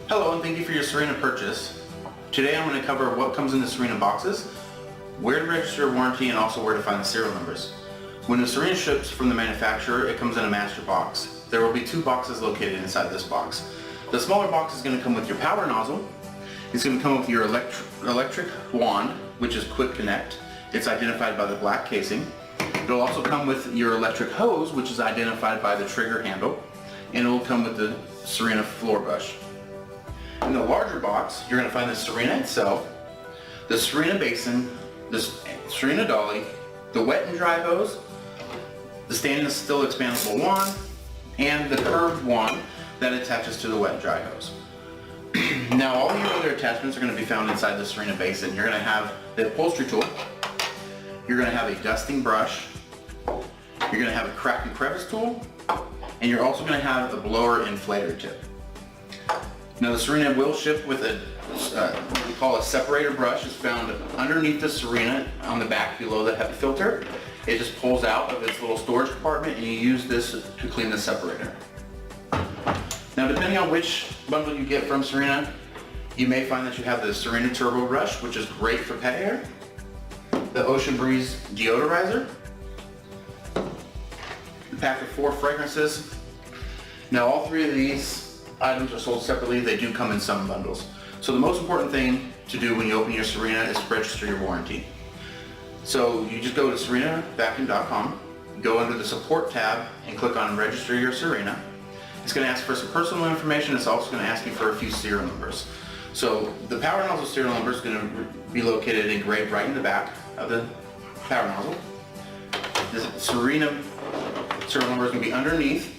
Hello and thank you for your Sirena purchase. Today I'm going to cover what comes in the Sirena boxes, where to register a warranty, and also where to find the serial numbers. When the Sirena ships from the manufacturer, it comes in a master box. There will be two boxes located inside this box. The smaller box is going to come with your power nozzle. It's going to come with your electric wand, which is quick connect. It's identified by the black casing. It'll also come with your electric hose, which is identified by the trigger handle, and it will come with the Sirena floor brush. In the larger box, you're going to find the Sirena itself, the Sirena basin, the Sirena dolly, the wet and dry hose, the stainless steel expandable wand, and the curved wand that attaches to the wet and dry hose. Now all your other attachments are going to be found inside the Sirena basin. You're going to have the upholstery tool, you're going to have a dusting brush, you're going to have a crack and crevice tool, and you're also going to have a blower inflator tip. Now the Sirena will ship with what we call a separator brush. It's found underneath the Sirena on the back below the HEPA filter. It just pulls out of its little storage compartment and you use this to clean the separator. Now depending on which bundle you get from Sirena, you may find that you have the Sirena Turbo Brush, which is great for pet hair, the Ocean Breeze Deodorizer, the pack of 4 fragrances. Now all 3 of these items are sold separately. They do come in some bundles. So the most important thing to do when you open your Sirena is register your warranty. So you just go to serenavacuum.com, go under the support tab and click on register your Sirena. It's going to ask for some personal information. It's also going to ask you for a few serial numbers. So the power nozzle serial number is going to be located engraved right in the back of the power nozzle. The Sirena serial number is going to be underneath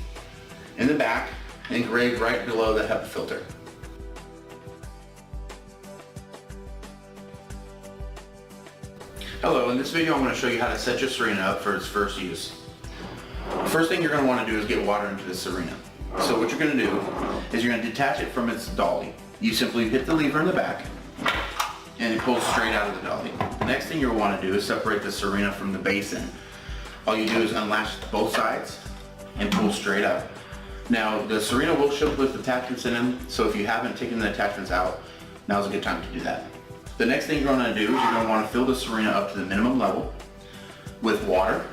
in the back, engraved right below the HEPA filter. Hello, in this video I'm going to show you how to set your Sirena up for its first use. The first thing you're going to want to do is get water into the Sirena. So what you're going to do is you're going to detach it from its dolly. You simply hit the lever in the back and it pulls straight out of the dolly. The next thing you'll want to do is separate the Sirena from the basin. All you do is unlatch both sides and pull straight up. Now the Sirena will ship with attachments in them, so if you haven't taken the attachments out, now's a good time to do that. The next thing you're going to do is you're going to want to fill the Sirena up to the minimum level with water.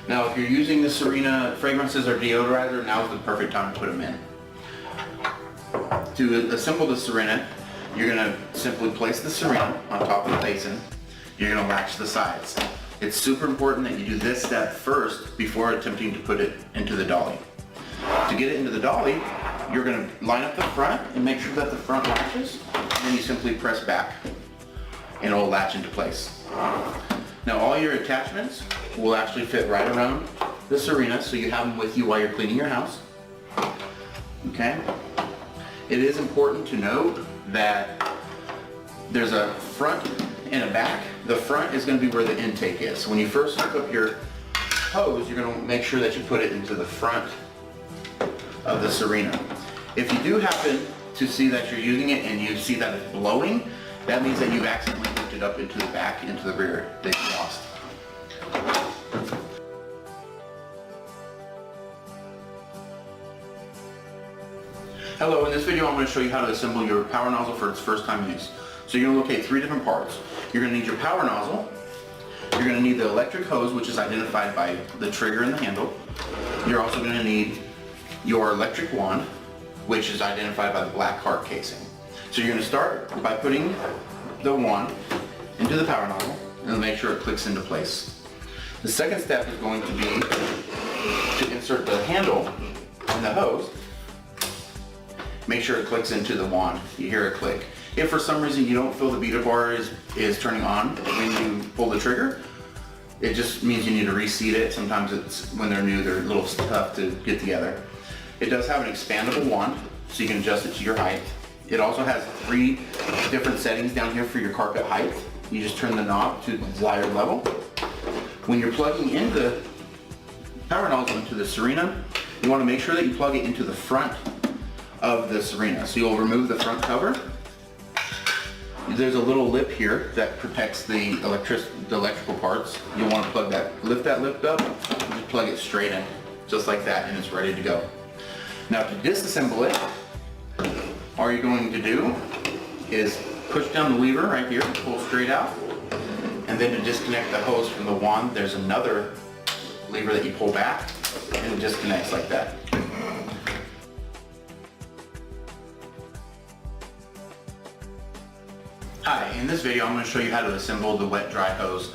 Now if you're using the Sirena fragrances or deodorizer, now's the perfect time to put them in. To assemble the Sirena, you're going to simply place the Sirena on top of the basin. You're going to latch the sides. It's super important that you do this step first before attempting to put it into the dolly. To get it into the dolly, you're going to line up the front and make sure that the front latches, and then you simply press back and it'll latch into place. Now all your attachments will actually fit right around the Sirena, so you have them with you while you're cleaning your house. Okay? It is important to note that there's a front and a back. The front is going to be where the intake is. So when you first hook up your hose, you're going to make sure that you put it into the front of the Sirena. If you do happen to see that you're using it and you see that it's blowing, that means that you've accidentally hooked it up into the back, into the rear, the exhaust. Hello, in this video I'm going to show you how to assemble your power nozzle for its first time use. So you're going to locate 3 different parts. You're going to need your power nozzle, you're going to need the electric hose, which is identified by the trigger and the handle. You're also going to need your electric wand, which is identified by the black heart casing. So you're going to start by putting the wand into the power nozzle and make sure it clicks into place. The second step is going to be to insert the handle and the hose. Make sure it clicks into the wand. You hear it click. If for some reason you don't feel the beater bar is turning on when you pull the trigger, it just means you need to reseat it. Sometimes it's when they're new, they're a little tough to get together. It does have an expandable wand, so you can adjust it to your height. It also has 3 different settings down here for your carpet height. You just turn the knob to the desired level. When you're plugging in the power nozzle into the Sirena, you want to make sure that you plug it into the front of the Sirena. So you'll remove the front cover there's a little lip here that protects the electrical parts. You'll want to plug that, lift that lip up, and just plug it straight in, just like that, and it's ready to go. Now to disassemble it, all you're going to do is push down the lever right here, pull straight out, and then to disconnect the hose from the wand, there's another lever that you pull back, and it disconnects like that. Hi, in this video I'm going to show you how to assemble the wet-dry hose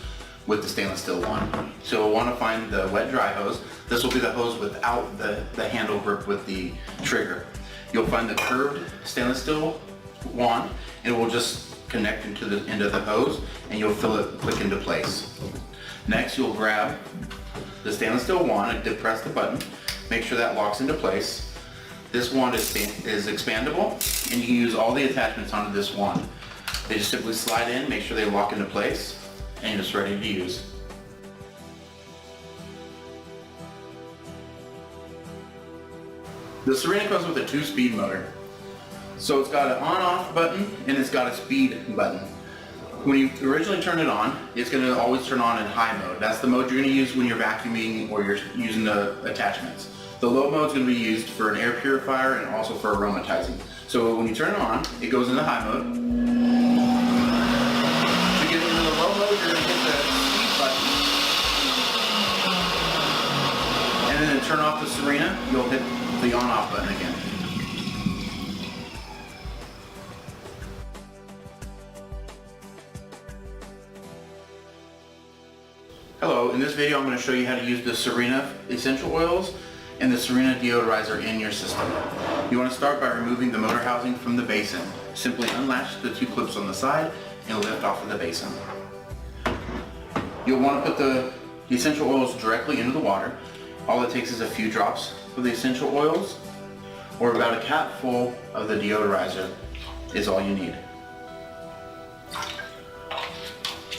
with the stainless steel wand. So we'll want to find the wet-dry hose. This will be the hose without the handle grip with the trigger. You'll find the curved stainless steel wand, and it will just connect into the end of the hose, and you'll feel it click into place. Next, you'll grab the stainless steel wand and depress the button. Make sure that locks into place. This wand is expandable, and you can use all the attachments onto this wand. They just simply slide in, make sure they lock into place, and you're just ready to use. The Sirena comes with a 2-speed motor. So it's got an on-off button and it's got a speed button. When you originally turn it on, it's going to always turn on in high mode. That's the mode you're going to use when you're vacuuming or you're using the attachments. The low mode is going to be used for an air purifier and also for aromatizing. So when you turn it on, it goes into high mode. To get into the low mode, you're going to hit the speed button. And then to turn off the Sirena, you'll hit the on-off button again. Hello, in this video I'm going to show you how to use the Sirena essential oils and the Sirena deodorizer in your system. You want to start by removing the motor housing from the basin. Simply unlatch the 2 clips on the side and lift off of the basin. You'll want to put the essential oils directly into the water. All it takes is a few drops of the essential oils, or about a cap full of the deodorizer is all you need.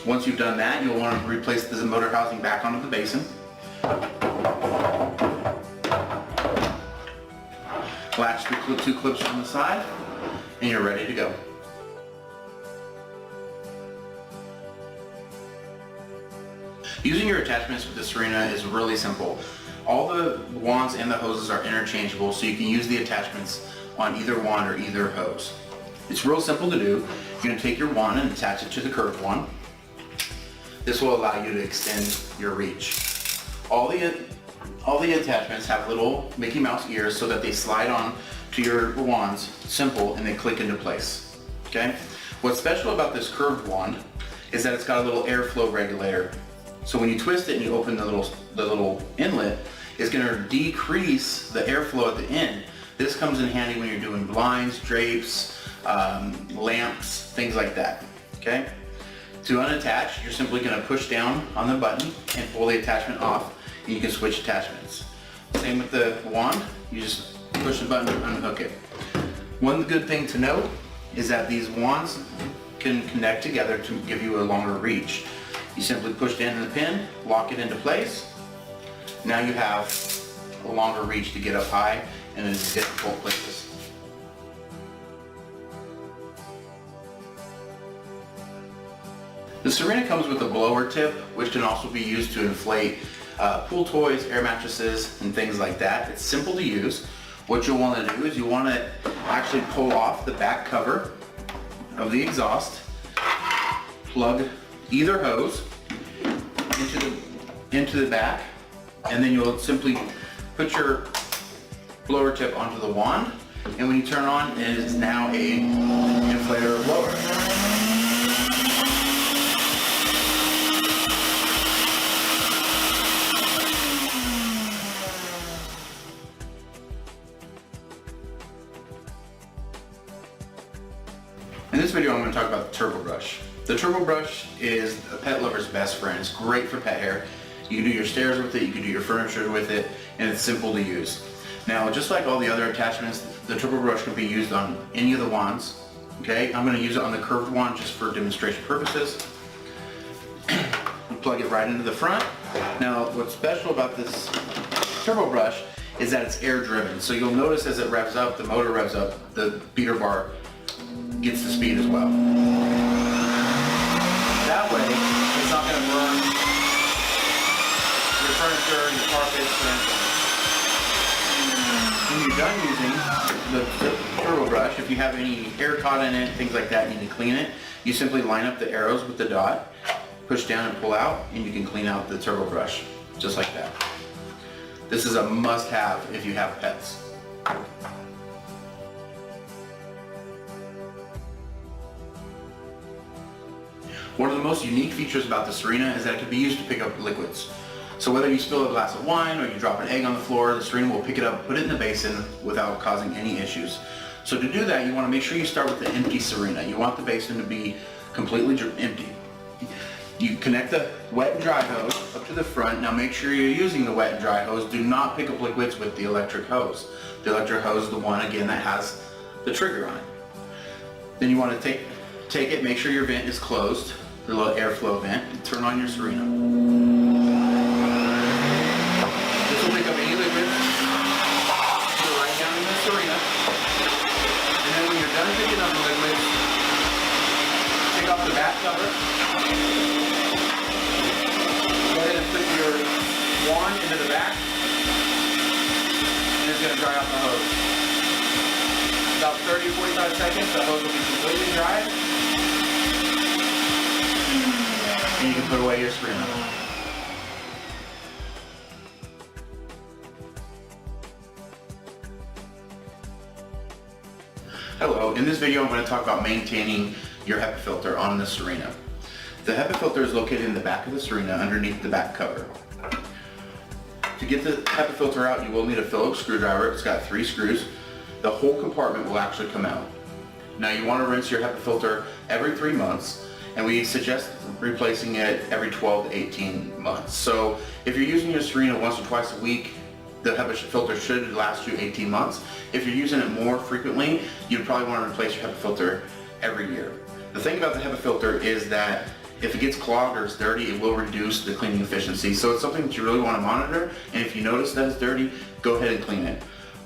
Once you've done that, you'll want to replace the motor housing back onto the basin. Latch the 2 clips on the side, and you're ready to go. Using your attachments with the Sirena is really simple. All the wands and the hoses are interchangeable, so you can use the attachments on either wand or either hose. It's real simple to do. You're going to take your wand and attach it to the curved one. This will allow you to extend your reach. All the attachments have little Mickey Mouse ears so that they slide on to your wands, simple, and they click into place. Okay? What's special about this curved wand is that it's got a little airflow regulator. So when you twist it and you open the little inlet, it's going to decrease the airflow at the end. This comes in handy when you're doing blinds, drapes, lamps, things like that. Okay? To unattach, you're simply going to push down on the button and pull the attachment off, and you can switch attachments. Same with the wand, you just push the button to unhook it. One good thing to note is that these wands can connect together to give you a longer reach. You simply push down the pin, lock it into place. Now you have a longer reach to get up high and in difficult places. The Sirena comes with a blower tip, which can also be used to inflate pool toys, air mattresses, and things like that. It's simple to use. What you'll want to do is you want to actually pull off the back cover of the exhaust, plug either hose into the back, and then you'll simply put your blower tip onto the wand, and when you turn on, it is now a inflator blower. In this video I'm going to talk about the turbo brush. The turbo brush is a pet lover's best friend. It's great for pet hair. You can do your stairs with it, you can do your furniture with it, and it's simple to use. Now, just like all the other attachments, the turbo brush can be used on any of the wands. Okay, I'm going to use it on the curved wand just for demonstration purposes. Plug it right into the front. Now, what's special about this turbo brush is that it's air driven. So you'll notice as it revs up, the motor revs up, the beater bar gets the speed as well. That way, it's not going to burn your furniture, your carpets, or anything. When you're done using the turbo brush, if you have any air caught in it, things like that, you need to clean it. You simply line up the arrows with the dot, push down and pull out, and you can clean out the turbo brush, just like that. This is a must-have if you have pets. One of the most unique features about the Sirena is that it can be used to pick up liquids. So whether you spill a glass of wine or you drop an egg on the floor, the Sirena will pick it up, put it in the basin without causing any issues. So to do that, you want to make sure you start with the empty Sirena. You want the basin to be completely empty. You connect the wet and dry hose up to the front. Now make sure you're using the wet and dry hose. Do not pick up liquids with the electric hose. The electric hose is the one, again, that has the trigger on it. Then you want to take it, make sure your vent is closed, the little airflow vent, and turn on your Sirena. This will pick up any liquid, put it right down in the Sirena, and then when you're done picking up the liquid, take off the back cover, go ahead and put your wand into the back, and it's going to dry out the hose. About 30-45 seconds, the hose will be completely dry, and you can put away your Sirena. Hello, in this video I'm going to talk about maintaining your HEPA filter on the Sirena. The HEPA filter is located in the back of the Sirena underneath the back cover. To get the HEPA filter out, you will need a Phillips screwdriver. It's got 3 screws. The whole compartment will actually come out. Now you want to rinse your HEPA filter every 3 months, and we suggest replacing it every 12 to 18 months. So if you're using your Sirena once or twice a week, the HEPA filter should last you 18 months. If you're using it more frequently, you'd probably want to replace your HEPA filter every year. The thing about the HEPA filter is that if it gets clogged or it's dirty, it will reduce the cleaning efficiency. So it's something that you really want to monitor, and if you notice that it's dirty, go ahead and clean it.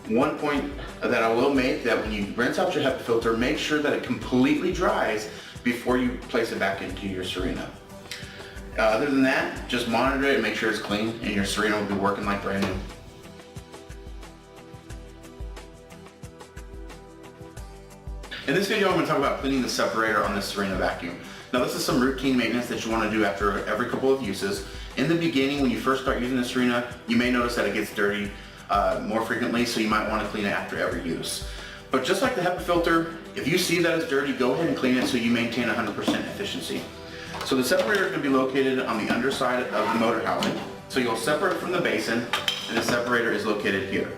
One point that I will make, that when you rinse out your HEPA filter, make sure that it completely dries before you place it back into your Sirena. Other than that, just monitor it and make sure it's clean, and your Sirena will be working like brand new. In this video, I'm going to talk about cleaning the separator on this Sirena vacuum. Now this is some routine maintenance that you want to do after every couple of uses. In the beginning, when you first start using the Sirena, you may notice that it gets dirty more frequently, so you might want to clean it after every use. But just like the HEPA filter, if you see that it's dirty, go ahead and clean it so you maintain 100% efficiency. So the separator is going to be located on the underside of the motor housing. So you'll separate from the basin, and the separator is located here.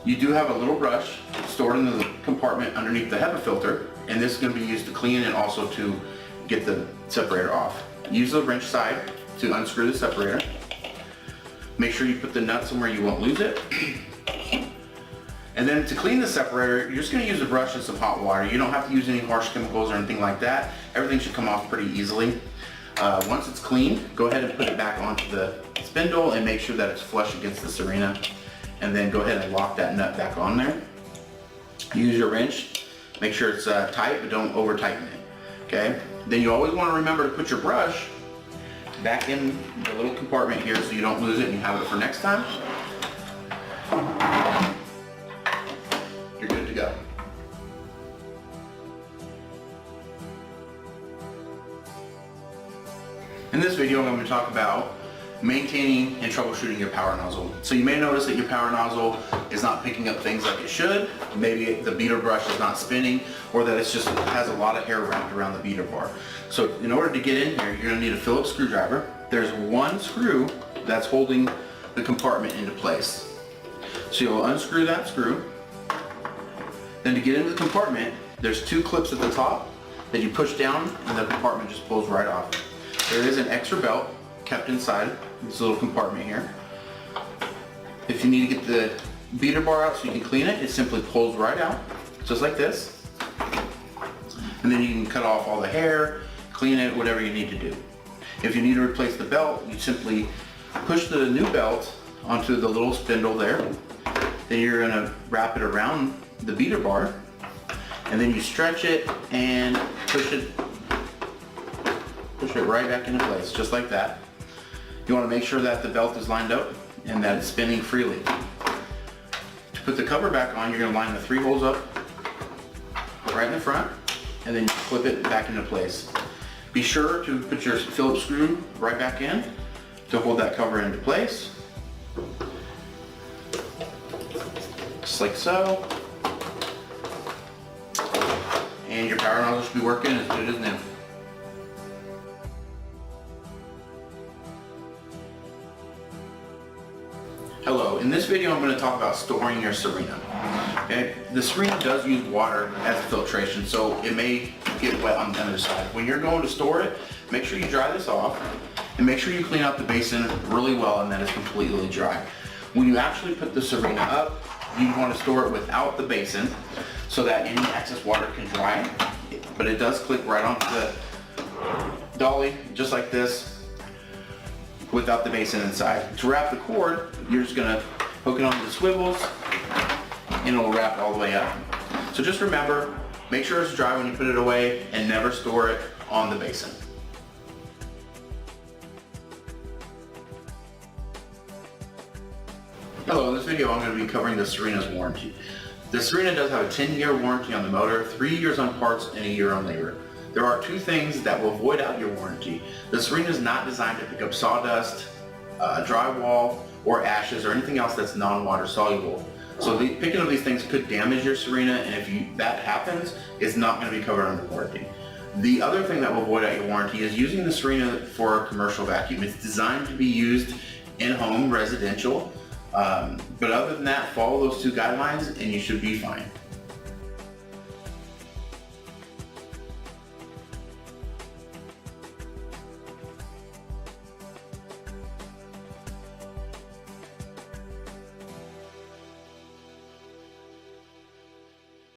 You do have a little brush stored in the compartment underneath the HEPA filter, and this is going to be used to clean and also to get the separator off. Use the wrench side to unscrew the separator. Make sure you put the nut somewhere you won't lose it. And then to clean the separator, you're just going to use a brush and some hot water. You don't have to use any harsh chemicals or anything like that. Everything should come off pretty easily. Once it's clean, go ahead and put it back onto the spindle and make sure that it's flush against the Sirena. And then go ahead and lock that nut back on there. Use your wrench. Make sure it's tight, but don't over tighten it. Okay? Then you always want to remember to put your brush back in the little compartment here so you don't lose it and you have it for next time. You're good to go. In this video, I'm going to talk about maintaining and troubleshooting your power nozzle. So you may notice that your power nozzle is not picking up things like it should. Maybe the beater brush is not spinning, or that it just has a lot of hair wrapped around the beater bar. So in order to get in here, you're going to need a Phillips screwdriver. There's one screw that's holding the compartment into place. So you'll unscrew that screw. Then to get into the compartment, there's 2 clips at the top that you push down and the compartment just pulls right off. There is an extra belt kept inside this little compartment here. If you need to get the beater bar out so you can clean it, it simply pulls right out, just like this. And then you can cut off all the hair, clean it, whatever you need to do. If you need to replace the belt, you simply push the new belt onto the little spindle there. Then you're going to wrap it around the beater bar, and then you stretch it and push push it right back into place, just like that. You want to make sure that the belt is lined up and that it's spinning freely. To put the cover back on, you're going to line the 3 holes up right in the front, and then you clip it back into place. Be sure to put your Phillips screw right back in to hold that cover into place. Just like so. And your power nozzle should be working as good as new. Hello, in this video I'm going to talk about storing your Sirena. Okay, the Sirena does use water as filtration, so it may get wet on the other side. When you're going to store it, make sure you dry this off and make sure you clean out the basin really well and that it's completely dry. When you actually put the Sirena up, you want to store it without the basin so that any excess water can dry, but it does click right onto the dolly just like this without the basin inside. To wrap the cord, you're just going to hook it onto the swivels and it'll wrap all the way up. So just remember, make sure it's dry when you put it away and never store it on the basin. Hello, in this video I'm going to be covering the Sirena's warranty. The Sirena does have a 10-year warranty on the motor, 3 years on parts, and a year on labor. There are 2 things that will void out your warranty. The Sirena is not designed to pick up sawdust, drywall, or ashes, or anything else that's non-water soluble. So picking up these things could damage your Sirena, and if that happens, it's not going to be covered under warranty. The other thing that will void out your warranty is using the Sirena for a commercial vacuum. It's designed to be used in-home, residential, but other than that, follow those 2 guidelines and you should be fine.